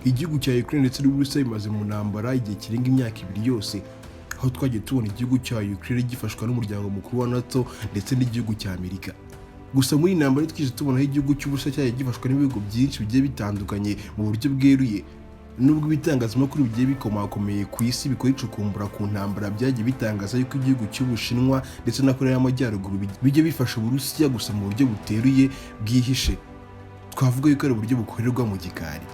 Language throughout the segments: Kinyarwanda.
Igihugu cya Ukraine ndetse n'Uburusiya bimaze mu ntambara igihe kirenga imyaka 2 yose, aho twagiye tubona igihugu cya Ukraine gifashwa n'umuryango mukuru wa NATO ndetse n'igihugu cya Amerika. Gusa muri intambara twije tubonaho igihugu cy'Uburusiya cyagiye gifashwa n'ibihugu byinshi bigiye bitandukanye mu buryo bweruye, nubwo ibitangazamakuru bigiye bikomakomeye ku isi bikora icukumbura ku ntambara byagiye bitangaza yuko igihugu cy'Ubushinwa ndetse na Korea y'Amajyaruguru bijye bifasha Uburusiya gusa mu buryo buteruye bwihishe. Twavuga yuko ari uburyo bukorerwa mu gikari.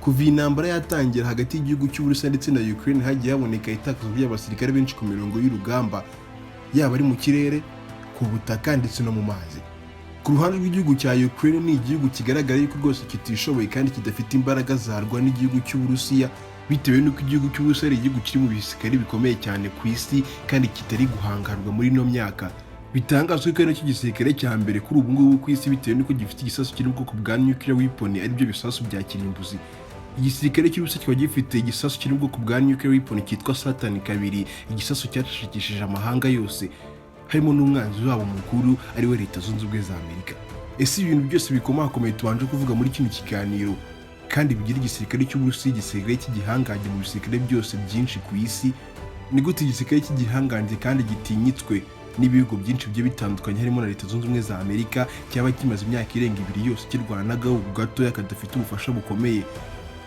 Kuva intambara yatangira hagati y'igihugu cy'Uburusiya ndetse na Ukraine hagiye haboneka itakazo ry'abasirikare benshi ku mirongo y'urugamba, yaba ari mu kirere, ku butaka ndetse no mu mazi. Ku ruhande rw'igihugu cya Ukraine ni igihugu kigaragara yuko rwose kitishoboye kandi kidafite imbaraga zarwana n'igihugu cy'Uburusiya, bitewe n'uko igihugu cy'Uburusiya ari igihugu kiri mu bisirikare bikomeye cyane ku isi kandi kitari guhangarwa muri ino myaka. Bitangazwa ko ari cyo gisirikare cya mbere kuri ubu ngubu ku isi bitewe n'uko gifite igisasu kiri mu bwoko bwa nuclear weapon, ari byo bisasu bya kirimbuzi. Igisirikare cy'Uburusiya kikaba gifite igisasu kiri mu bwoko bwa nuclear weapon cyitwa Saturn 2, igisasu cyashishikishije amahanga yose, harimo n'umwanzi wabo mukuru ari we Leta Zunze Ubumwe za Amerika. Ese ibintu byose bikomakomeye tubanje kuvuga muri kino kiganiro kandi bigira igisirikare cy'Uburusiya igisirikare cy'igihangange mu bisirikare byose byinshi ku isi, ni gute igisirikare cy'igihangange kandi gitinyitswe n'ibihugu byinshi bigiye bitandukanye harimo na Leta Zunze Ubumwe za Amerika cyaba kimaze imyaka irenga 2 yose kirwana n'agahugu gatoya kadafite ubufasha bukomeye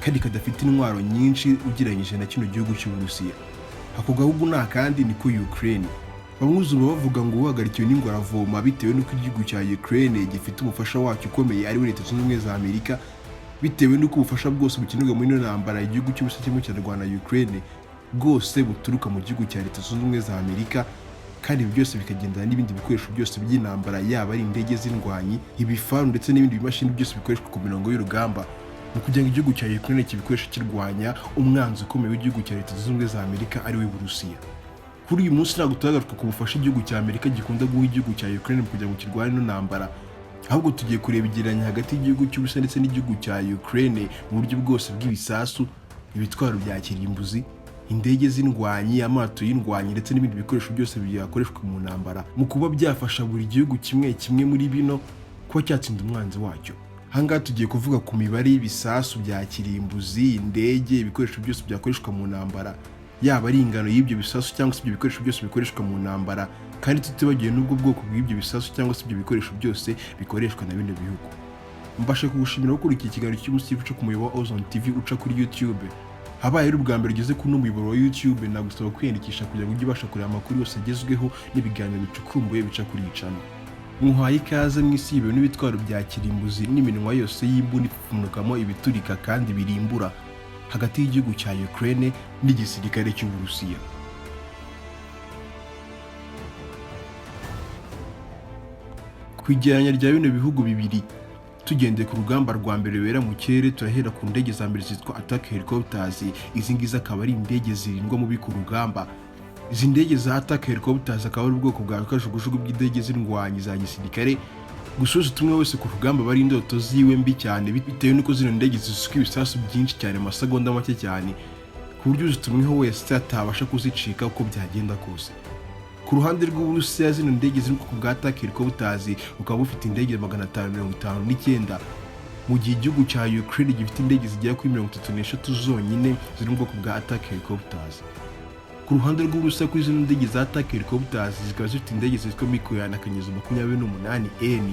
kandi kadafite intwaro nyinshi ugereranyije na kino gihugu cy'Uburusiya? Ako gahugu nta kandi niko Ukraine. Bamwe uzuba bavuga ngo uhagarikiwe n'ingwaravoma bitewe n'uko igihugu cya Ukraine gifite umufasha wacyo ukomeye ari we Leta Zunze Ubumwe za Amerika, bitewe n'uko ubufasha bwose bukenerwa muri ino ntambara igihugu cy'Uburusiya kirimo kirarwana na Ukraine bwose buturuka mu gihugu cya Leta Zunze Ubumwe za Amerika, kandi byose bikagendana n'ibindi bikoresho byose by'intambara, yaba ari indege z'indwanyi, ibifaru ndetse n'ibindi bimashini byose bikoreshwa ku mirongo y'urugamba mu kugira ngo igihugu cya Ukraine kibikoresha kirwanya umwanzi ukomeye w'igihugu cya Leta Zunze Ubumwe za Amerika ari we Burusiya. Kuri uyu munsi ntabwo turagaruka ku bufasha igihugu cya Amerika gikunda guha igihugu cya Ukraine mu kugira ngo kirwane ino ntambara, ahubwo tugiye kureba igereranya hagati y'igihugu cy'Uburusiya ndetse n'igihugu cya Ukraine mu buryo bwose bw'ibisasu, ibitwaro bya kirimbuzi, indege z'indwanyi, amato y'indwanyi ndetse n'ibindi bikoresho byose byakoreshwa mu ntambara mu kuba byafasha buri gihugu kimwe kimwe muri bino kuba cyatsinda umwanzi wacyo. Hangaha tugiye kuvuga ku mibare y'ibisasu bya kirimbuzi, indege, ibikoresho byose byakoreshwa mu ntambara, yaba ari ingano y'ibyo bisasu cyangwa se ibyo bikoresho byose bikoreshwa mu ntambara, kandi tutibagiwe n'ubwo bwoko bw'ibyo bisasu cyangwa se ibyo bikoresho byose bikoreshwa na bino bihugu. Mbashe kugushimira ko iki kiganiro cy'umunsi cyo ku muyoboro wa Ozone TV uca kuri YouTube. Habaye ubwa mbere ugeze ku muyoboro wa YouTube, nagusaba kwiyandikisha kugira ngo ujye ubasha kureba amakuru yose agezweho n'ibiganiro bicukumbuye bica kuri iyi channel. Muhaye ikaze mu isi y'ibintu n'ibitwaro bya kirimbuzi n'iminwa yose y'imbunda ipfunukamo ibiturika kandi birimbura hagati y'igihugu cya Ukraine n'igisirikare cy'Uburusiya. Kwigereranya rya bino bihugu bibiri, tugendeye ku rugamba rwa mbere rubera mu kirere, turahera ku ndege za mbere zitwa attack helicopters. Izi ngizi akaba ari indege zirindwa mu biku rugamba. Izi ndege za attack helicopters akaba ari ubwoko bwa kajugujugu bw'indege z'indwanyi za gisirikare, gusubiza tumwe wese ku rugamba bari indoto ziwe mbi cyane bitewe n'uko zino ndege zisuka ibisasu byinshi cyane amasegonda make cyane ku buryo uzitumweho wese atabasha kuzicika uko byagenda kose. Ku ruhande rw'Uburusiya zino ndege ziri ku bwa attack helicopters ukaba bufite indege 559, mu gihe igihugu cya Ukraine gifite indege zigera kuri 33 zonyine ziri mu bwoko bwa attack helicopters. Ku ruhande rw'Uburusiya kuri zino ndege za attack helicopters zikaba zifite indege zitwa MiG-28N.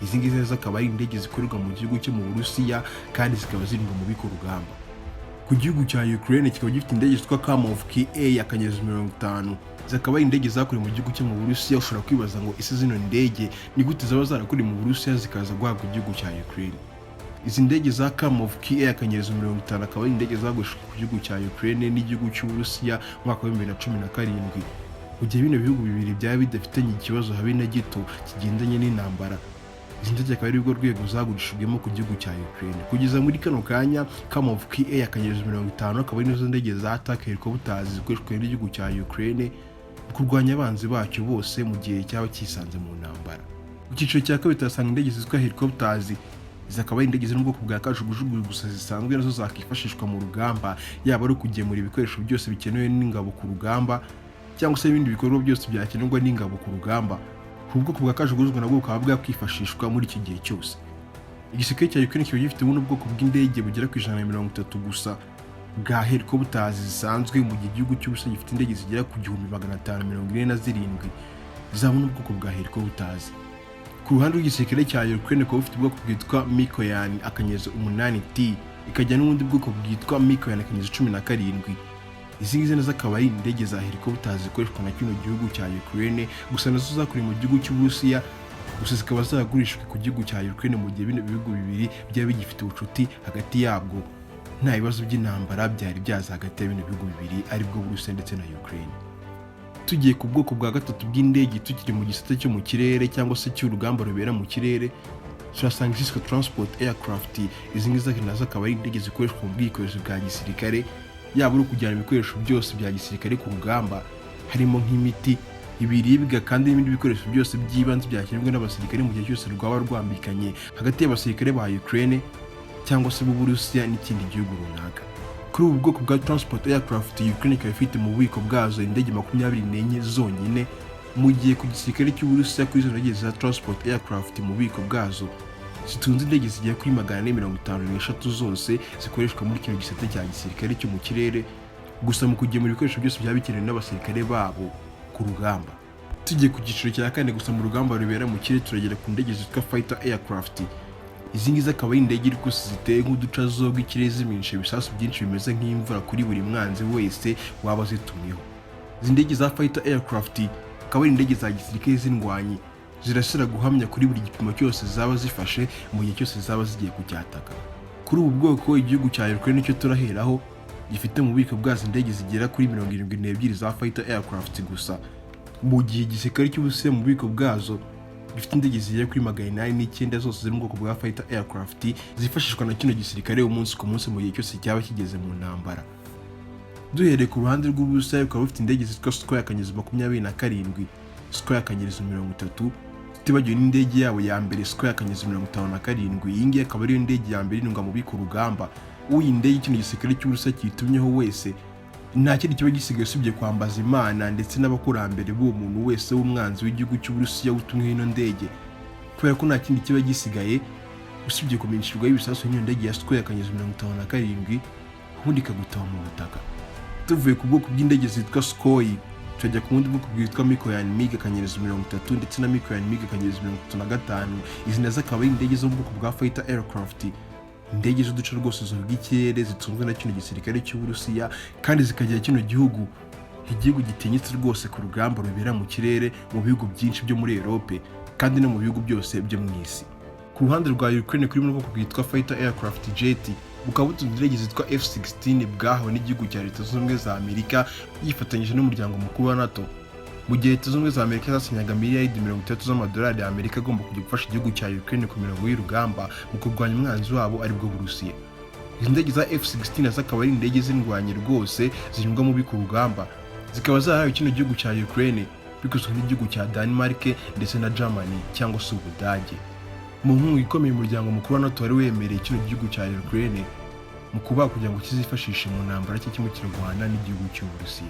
Izi ngizi zakaba ari indege zikorerwa mu gihugu cyo mu Burusiya kandi zikaba zirindwa mu biko rugamba. Ku gihugu cya Ukraine kikaba gifite indege zitwa KA-50, zakaba ari indege zakorewe mu gihugu cyo mu Burusiya. Ushobora kwibaza ngo ese zino ndege ni gute zaba zarakorewe mu Burusiya zikaza guhabwa igihugu cya Ukraine? Izi ndege za KA-50 akaba ari indege zagurishijwe ku gihugu cya Ukraine n'igihugu cy'Uburusiya mu mwaka wa 2017, mu gihe bino bihugu bibiri byaba bidafitanye ikibazo habe na gito kigendanye n'intambara. Izi ndege akaba ari urwo rwego zagurishijwemo ku gihugu cya Ukraine. Kugeza muri kano kanya KA-50 akaba ari nizo ndege za attack helicopters zikoreshwa n'igihugu cya Ukraine mu kurwanya abanzi bacyo bose mu gihe cyaba kisanze mu ntambara. Ku cyiciro cya kabiri turasanga indege zitwa helicopters. Zakaba indege ziri mu bwoko bwa kajugujugu gusa zisanzwe nazo zakifashishwa mu rugamba, yaba ari kugemura ibikoresho byose bikenewe n'ingabo ku rugamba cyangwa se ibindi bikorwa byose byakenerwa n'ingabo ku rugamba. Ubwoko bwa kajugujugu nabwo bukaba bwakwifashishwa muri iki gihe cyose. Igisirikare cya Ukraine kiba gifite ubwoko bw'indege bugera ku 130 gusa bwa helicopters zisanzwe, mu gihe igihugu cy'Uburusiya gifite indege zigera ku 1547 zabona ubwoko bwa helicopters. Ku ruhande rw'igisirikare cya Ukraine kuba ufite ubwoko bwitwa Mikoyan akanyezo 8T, ikajya n'ubundi bwoko bwitwa Mikoyan akanyezo 17. Izi ngizi nazo akaba ari indege za helicopters zikoreshwa na kino gihugu cya Ukraine, gusa nazo zakorewe mu gihugu cy'Uburusiya, gusa zikaba zagurishwe ku gihugu cya Ukraine mu gihe bino bihugu bibiri byaba bigifite ubucuti hagati yabwo, nta bibazo by'intambara byari byaza hagati ya bino bihugu bibiri aribwo Uburusiya ndetse na Ukraine. Tugiye ku bwoko bwa gatatu bw'indege, tukiri mu gisata cyo mu kirere cyangwa se cy'urugamba rubera mu kirere, turasanga izitwa transport aircraft. Izi ngizi nazo akaba ari indege zikoreshwa mu bwikorezi bwa gisirikare, yaba ari ukujyana ibikoresho byose bya gisirikare ku rugamba, harimo nk'imiti, ibiribwa kandi n'ibindi bikoresho byose by'ibanze byakenerwa n'abasirikare mu gihe cyose rwaba rwambikanye hagati y'abasirikare ba Ukraine cyangwa se b'Uburusiya n'ikindi gihugu runaka. Kuri ubu bwoko bwa transport aircraft, Ukraine ikaba ifite mu bubiko bwazo indege 24 zonyine, mu gihe ku gisirikare cy'Uburusiya kuri izo ndege za transport aircraft mu bubiko bwazo zitunze indege zigera kuri 453 zose zikoreshwa muri kino gisata cya gisirikare cyo mu kirere, gusa mu kugemura ibikoresho byose byaba bikenewe n'abasirikare babo ku rugamba. Tugiye ku giciro cya kane gusa mu rugamba rubera mu kirere, turagera ku ndege zitwa fighter aircraft. Izi ngizi akaba ari indege rwose ziteye nk'uducazo rw'ikirere ziminisha ibisasu byinshi bimeze nk'imvura kuri buri mwanzi wese waba zitumyeho. Izi ndege za fighter aircraft akaba ari indege za gisirikare z'indwanyi, zirasira guhamya kuri buri gipimo cyose zaba zifashe mu gihe cyose zaba zigiye kucyataka. Kuri ubu bwoko igihugu cya Ukraine nicyo turaheraho, gifite mu bubiko bwazo indege zigera kuri 72 za fighter aircraft gusa, mu gihe igisirikare cy'Uburusiya mu bubiko bwazo gifite indege zigera kuri 809 zose ziri mu bwoko bwa fighter aircraft zifashishwa na kino gisirikare umunsi ku munsi mu gihe cyose cyaba kigeze mu ntambara. Duhereye ku ruhande rw'Uburusiya, ukaba ufite indege zitwa Sukhoi akanyezo 27, Sukhoi akanyezo 30, tutibagiwe n'indege yabo ya mbere Sukhoi akanyezo 57. Iyi ngiyi akaba ariyo ndege ya mbere irindwa mu biko rugamba. Uyu ndege kino gisirikare cy'Uburusiya kitumyeho wese, nta kindi kiba gisigaye usibye kwambaza Imana ndetse n'abakurambere b'uwo muntu wese w'umwanzi w'igihugu cy'Uburusiya utumweho ino ndege, kubera ko nta kindi kiba gisigaye usibye kumenyeshwa ibisasu n'iyo ndege ya Sukhoi akanyezo 57, ubundi ikagutaha mu butaka. Tuvuye ku bwoko bw'indege zitwa Sukhoi, tujya ku bundi bwoko bwitwa Mikoyan MiG akanyezo 30 ndetse na Mikoyan MiG akanyezo 35. Izi nazo akaba ari indege zo mu bwoko bwa fighter aircraft, indege z'uduce rwose z'ubwikirere zitunzwe na kino gisirikare cy'Uburusiya, kandi zikagira kino gihugu igihugu gitinyitse rwose ku rugamba rubera mu kirere mu bihugu byinshi byo muri Europe kandi no mu bihugu byose byo mu isi. Ku ruhande rwa Ukraine kuri mu bwoko bwitwa fighter aircraft jet, bukaba butunze indege zitwa F-16 bwahawe n'igihugu cya Leta Zunze Ubumwe za Amerika yifatanyije n'umuryango mukuru wa NATO, mu gihe Leta Zunze Ubumwe za Amerika zasinyaga miliyari $30 y'Amerika agomba kujya gufasha igihugu cya Ukraine ku mirongo y'urugamba mu kurwanya umwanzi wabo aribwo Burusiya. Izi ndege za F-16 zakaba ari indege z'indwanyi rwose zirindwa mu biko rugamba, zikaba zarahawe kino gihugu cya Ukraine bikozwe n'igihugu cya Denmark ndetse na Germany cyangwa se Ubudage. Mu nkunga ikomeye umuryango mukuru wa NATO wari wemereye kino gihugu cya Ukraine mu kuba kugira ngo kizifashishe mu ntambara cy'ikimo kirwana n'igihugu cy'Uburusiya.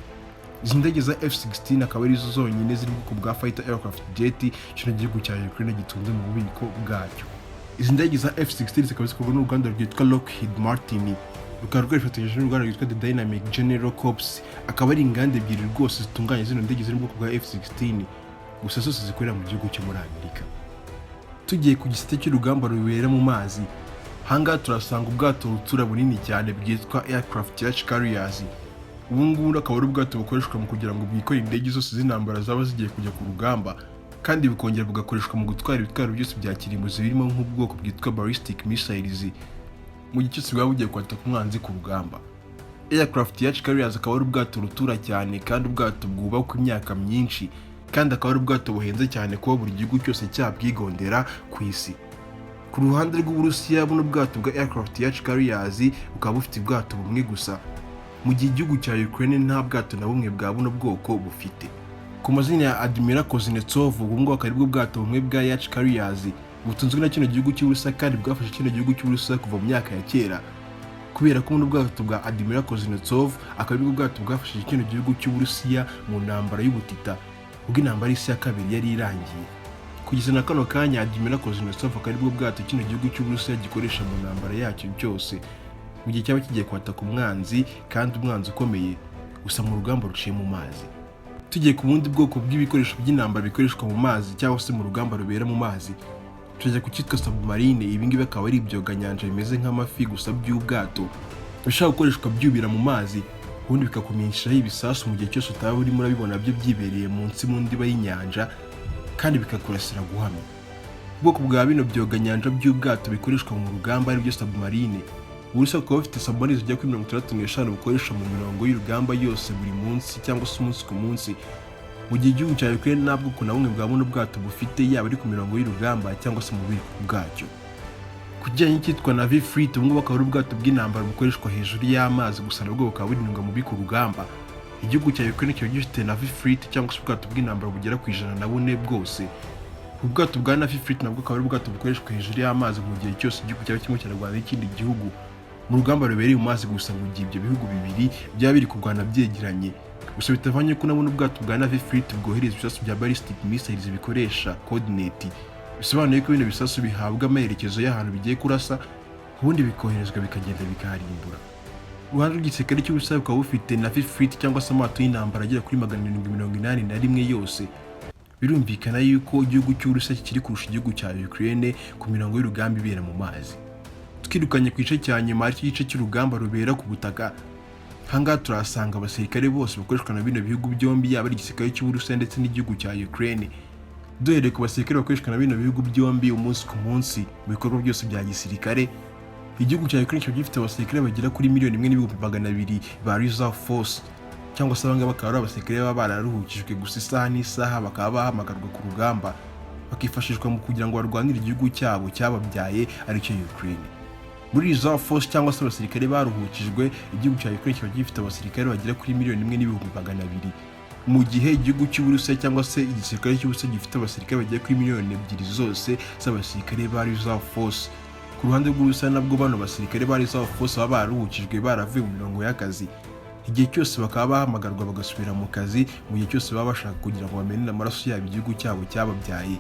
Izi ndege za F-16 akaba ari zo zonyine ziri mu bwoko bwa fighter aircraft jet kino gihugu cya Ukraine gitunze mu bubiko bwacyo. Izi ndege za F-16 zikaba zikorwa n'uruganda rwitwa Lockheed Martin, rukaba rwifatanyije n'uruganda rwitwa The Dynamic General Corps, akaba ari inganda ebyiri rwose zitunganya zino ndege ziri mu bwoko bwa F-16, gusa zose zikorera mu gihugu cyo muri Amerika. Tugiye ku gisate cy'urugamba rubera mu mazi, hanga turasanga ubwato rutura bunini cyane bwitwa aircraft carriers. Ubu ngubu akaba ari ubwato bukoreshwa mu kugira ngo bwikore indege zose z'intambara zaba zigiye kujya ku rugamba, kandi bukongera bugakoreshwa mu gutwara ibitwaro byose bya kirimbuzi birimo nk'ubwoko bwitwa ballistic missiles mu gihe cyose bwaba bugiye kwataka umwanzi ku rugamba. Aircraft carriers akaba ari ubwato rutura cyane kandi ubwato bwubakwa imyaka myinshi, kandi akaba ari ubwato buhenze cyane kuba buri gihugu cyose cyabwigondera ku isi. Ku ruhande rw'Uburusiya, buno bwato bwa aircraft carriers bukaba bufite ubwato bumwe gusa, mu gihe igihugu cya Ukraine nta bwato na bumwe bwa buno bwoko bufite. Ku mazina ya Admiral Kuznetsov, ubu ngubu akaba aribwo bwato bumwe bwa yacht carriers butunzwe na kino gihugu cy'Uburusiya kandi bwafashe kino gihugu cy'Uburusiya kuva mu myaka ya kera, kubera ko buno bwato bwa Admiral Kuznetsov akaba aribwo bwato bwafashije kino gihugu cy'Uburusiya mu ntambara y'ubutita ubwo intambara y'isi ya kabiri yari irangiye. Kugeza na kano kanya Admiral Koznetsov akaba aribwo bwato kino gihugu cy'Uburusiya gikoresha mu ntambara yacyo byose mu gihe cyaba kigiye kwataka umwanzi, kandi umwanzi ukomeye gusa mu rugamba ruciye mu mazi. Tugiye ku bundi bwoko bw'ibikoresho by'intambara bikoreshwa mu mazi cyangwa se mu rugamba rubera mu mazi, tujya ku cyitwa submarine. Ibi ngibi akaba ari ibyoganyanja bimeze nk'amafi gusa by'ubwato bishobora gukoreshwa byubira mu mazi, ubundi bikakumenyeshaho ibisasu mu gihe cyose utaba urimo urabibona byo byibereye munsi mu ndiba y'inyanja, kandi bikakurasira guhamya. Ubwoko bwa bino byoganyanja by'ubwato bikoreshwa mu rugamba ari byo submarine. Uburusiya bukaba bufite submarine zigera kuri 65 bukoresha mu mirongo y'urugamba yose buri munsi cyangwa se umunsi ku munsi, mu gihe igihugu cya Ukraine ntabwo kuna bumwe bwa buno bwato bufite, yaba ari ku mirongo y'urugamba cyangwa se mu bubiko bwacyo. Kujyanye n'ikitwa Navy Fleet, ubu ngubu akaba ari ubwato bw'intambara bukoreshwa hejuru y'amazi, gusa nabwo bukaba burindwa mu bubiko rugamba. Igihugu cya Ukraine kiba gifite Navy Fleet cyangwa se ubwato bw'intambara bugera ku 104 bwose. Ubwato bwa Navy Fleet nabwo akaba ari ubwato bukoreshwa hejuru y'amazi mu gihe cyose igihugu cyaba kirimo kirarwana n'ikindi gihugu mu rugamba rubereye mu mazi, gusa mu gihe ibyo bihugu bibiri byaba biri kurwana byegeranye. Gusa bitavanye ko nabona ubwato bwa Navy Fleet bwohereza ibisasu bya ballistic missiles bikoresha coordinate, bisobanuye ko bino bisasu bihabwa amerekezo y'ahantu bigiye kurasa, ubundi bikoherezwa bikagenda bikaharimbura. Uruhande rw'igisirikare cy'Uburusiya bukaba bufite Navy Fleet cyangwa se amato y'intambara agera kuri 781 yose. Birumvikana yuko igihugu cy'Uburusiya kiri kurusha igihugu cya Ukraine ku mirongo y'urugamba ibera mu mazi. Twirukanye ku gice cya nyuma ari igice cy'urugamba rubera ku butaka, hangaha turasanga abasirikare bose bakoreshwa na bino bihugu byombi, yaba ari igisirikare cy'Uburusiya ndetse n'igihugu cya Ukraine. Duhereye ku basirikare bakoreshwa na bino bihugu byombi umunsi ku munsi mu bikorwa byose bya gisirikare, igihugu cya Ukraine kiba gifite abasirikare bagera kuri 1,200,000 ba reserve force, cyangwa se abangaba bakaba ari abasirikare baba bararuhukijwe gusa isaha n'isaha bakaba bahamagarwa ku rugamba, bakifashishwa mu kugira ngo barwanire igihugu cyabo cyababyaye aricyo Ukraine. Muri reserve force cyangwa se abasirikare baruhukijwe, igihugu cya Ukraine kiba gifite abasirikare bagera kuri 1,200,000, mu gihe igihugu cy'Uburusiya cyangwa se igisirikare cy'Uburusiya gifite abasirikare bagera kuri 2,000,000 zose z'abasirikare ba reserve force. Ku ruhande rw'Uburusiya nabwo bano basirikare ba reserve force baba baruhukijwe baravuye mu mirongo y'akazi, igihe cyose bakaba bahamagarwa bagasubira mu kazi mu gihe cyose baba bashaka kugira ngo bamenere amaraso yabo igihugu cyabo cyababyaye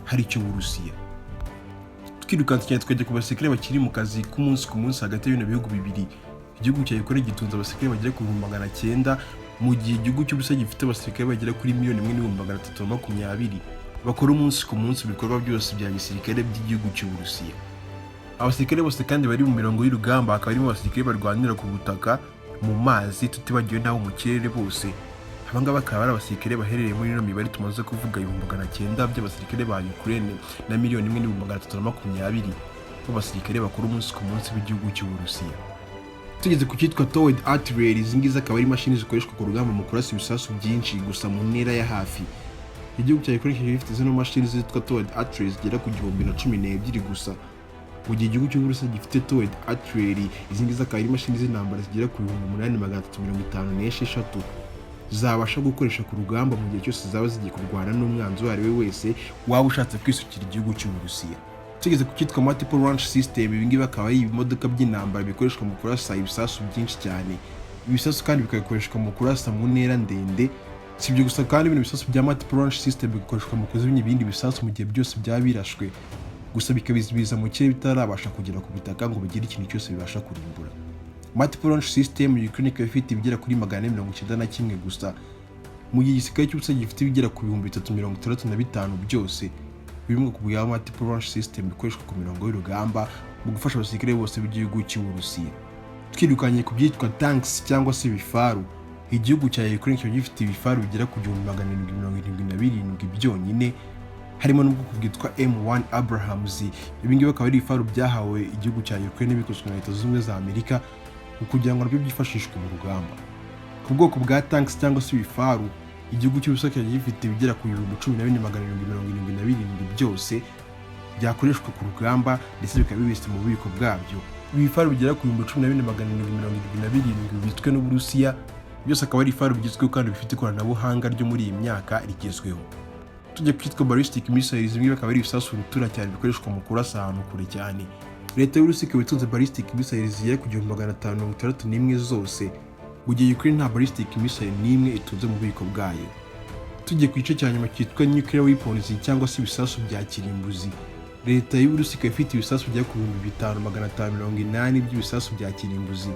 hari cyo Burusiya. Twirukanse cyane twajya ku basirikare bakiri mu kazi k'umunsi ku munsi hagati y'ibino bihugu bibiri. Igihugu cya Ukraine gitunze abasirikare bagera ku 900,000, mu gihe igihugu cy'Uburusiya gifite abasirikare bagera kuri 1,320,000 bakora umunsi ku munsi ibikorwa byose bya gisirikare by'igihugu cy'Uburusiya. Abasirikare bose kandi bari mu mirongo y'urugamba, akaba arimo abasirikare barwanira ku butaka, mu mazi, tutibagiwe n'abo mu kirere bose. Abangaba bakaba ari abasirikare baherereye muri ino mibare tumaze kuvuga 900,000 by'abasirikare ba Ukraine na 1,320,000 b'abasirikare bakora umunsi ku munsi b'igihugu cy'Uburusiya. Tugeze ku cyitwa towed artillery, izi ngizi akaba ari imashini zikoreshwa ku rugamba mu kurasa ibisasu byinshi gusa mu ntera ya hafi. Igihugu cya Ukraine gifite zino mashini zitwa towed artillery zigera ku 12,000 gusa, mu gihe igihugu cy'Uburusiya gifite towed artillery, izi ngizi akaba ari imashini z'intambara zigera ku 8,356 zabasha gukoresha ku rugamba mu gihe cyose zaba zigiye kurwana n'umwanzi uwo ari we wese waba ushatse kwisukira igihugu cy'Uburusiya. Tugeze ku cyitwa multiple launch system, ibi ngibi akaba ari ibimodoka by'intambara bikoreshwa mu kurasa ibisasu byinshi cyane. Ibisasu kandi bikakoreshwa mu kurasa mu ntera ndende. Si ibyo gusa kandi ibintu bisasu bya multiple launch system bikoreshwa mu kuzimya ibindi bisasu mu gihe byose byaba birashwe, gusa bikabizibiza mu kirere bitarabasha kugera ku butaka ngo bigire ikintu cyose bibasha kurimbura. Multiple launch system Ukraine ikaba ifite ibigera kuri 491 gusa, mu gihe igisirikare cy'Uburusiya gifite ibigera ku 365 byose. Birimo kubwira multiple launch system bikoreshwa ku mirongo y'urugamba mu gufasha abasirikare bose b'igihugu cy'Uburusiya. Twirukanye ku byitwa tanks cyangwa se ibifaru, igihugu cya Ukraine kiba gifite ibifaru bigera ku 777 byonyine, harimo n'ubwoko bwitwa M1 Abrahams. Ibi ngibi akaba ari ibifaru byahawe igihugu cya Ukraine bikozwe na Leta Zunze Ubumwe za Amerika kugira ngo nabyo byifashishwe mu rugamba. Ku bwoko bwa tanks cyangwa se ibifaru, igihugu cy'Uburusiya kiba gifite ibigera ku 14,777 byose byakoreshwa ku rugamba ndetse bikaba bibitse mu bubiko bwabyo. Ibifaru bigera ku 14,777 bibitswe n'Uburusiya, byose akaba ari ibifaru bigezweho kandi bifite ikoranabuhanga ryo muri iyi myaka rigezweho. Tujya kwitwa ballistic missiles, bimwe bakaba ari ibisasu bitura cyane bikoreshwa mu kurasa ahantu kure cyane. Leta y'Uburusiya ikaba itunze ballistic missiles zigera ku 561 zose, mu gihe Ukraine nta ballistic missile n'imwe itunze mu bubiko bwayo. Tugiye ku gice cya nyuma cyitwa nuclear weapons cyangwa se ibisasu bya kirimbuzi. Leta y'Uburusiya ikaba ifite ibisasu bya ku 5580 by'ibisasu bya kirimbuzi.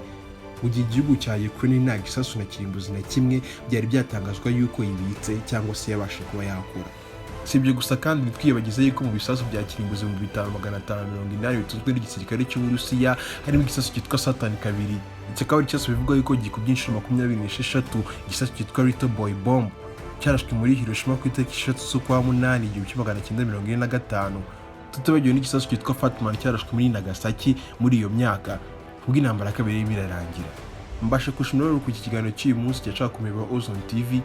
Mu gihe igihugu cya Ukraine nta gisasu na kirimbuzi na kimwe byari byatangazwa yuko ibitse cyangwa se yabashe kuba yakora. Si ibyo gusa kandi ntitwiyibagize yuko mu bisasu bya kirimbuzi mu 5580 bituzwe n'igisirikare cy'Uburusiya harimo igisasu cyitwa Satan 2. Iki akaba ari igisasu bivugwa yuko gikubye inshuro 26 igisasu cyitwa Little Boy Bomb cyarashwe muri Hiroshima ku itariki 6 z'ukwa munani 1945. Tutibagiwe n'igisasu cyitwa Fatman cyarashwe muri Nagasaki muri iyo myaka ubwo intambara kabiri birarangira. Mbasha kushimira ku iki kiganiro cy'uyu munsi cyaca ku mibare Ozone TV.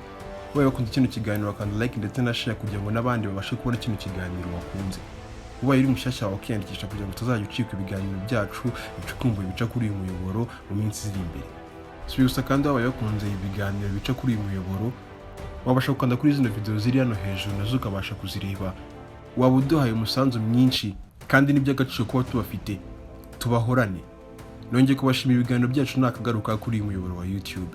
Wowe bakunda kino kiganiro bakanda like ndetse na share kugira ngo n'abandi babashe kubona kino kiganiro wakunze. Ubaye uri mushyashya wakiyandikisha kugira ngo utazajya ucika ibiganiro byacu bicukumbura bica kuri uyu muyoboro mu minsi iri imbere. Si gusa kandi wabaye wakunze ibiganiro bica kuri uyu muyoboro, wabasha gukanda kuri zino video ziri hano hejuru nazo ukabasha kuzireba. Waba uduhaye umusanzu mwinshi kandi n'iby'agaciro kuba tubafite. Tubahorane. Nongeye kubashimira ibiganiro byacu nakagaruka kuri uyu muyoboro wa YouTube.